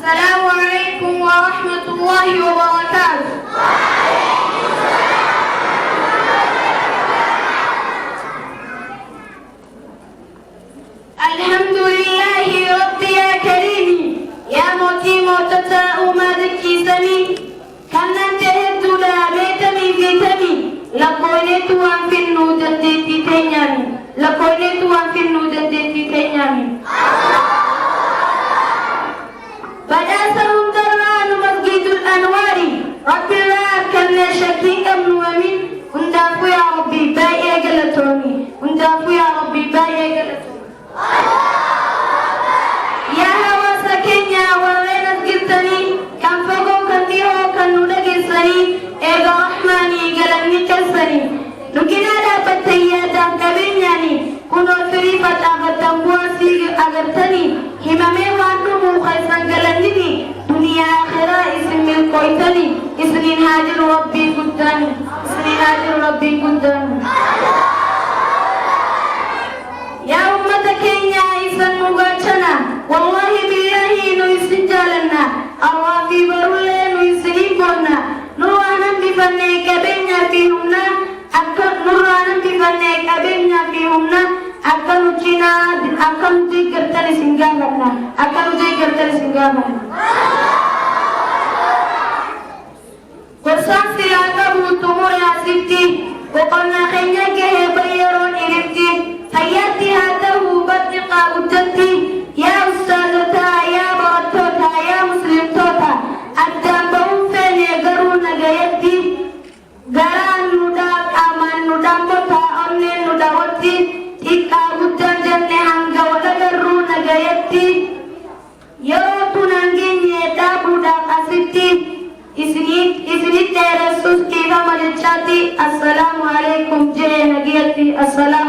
السلام عليكم ورحمة الله وبركاته. الحمد لله ربي يا كريم يا موتي موتتا أمادك سمي كنا تهد لا بيتمي بيتمي لقولت وان في النودة ديتي تنيامي لقولت وان في النودة ديتي تنيامي فجاسهم دران مسجد الأنوار رب الله كنا شكيك من ومن وندافو يا ربي باي قلتوني وندافو يا ربي باي قلتوني يا هوا سكنيا وين قلتني كان فوقو كان ديرو كان نلقسني إيغا رحماني قلبني كسني نكنا لا بتيادا كبينياني كنو فريفة أغتن بواسي أغتني همامي وانو خيسا قلنني دنيا آخرة اسم القويتني اسمين هاجر ربي قدامي اسمين هاجر ربي قدامي يا أمة كينيا إسان مغاتشنا والله بالله نويسن جالنا أروافي برولي نويسنين بونا نروانا بفنك بينا فيهمنا نروانا بفنك بينا فيهمنا أكن جنا أكن جيكرتر سنجامنا أكن جيكرتر سنجامنا قرصان سياقة بوتمور يا ستي وقلنا خينيا كيه بيرون إلفتي حياتي هاته بطنقا وجدتي يا أستاذتا يا برتوتا يا مسلم توتا أدام فين يقرون غيرتي غران نداب أمان ندام بطا أمن نداوتي إكا وجد جنة هنگا ودقرون غيرتي يروتو ننجين يتابو دا قصدتي إسني تيرسوس كيفا ملچاتي السلام عليكم جي نگيتي السلام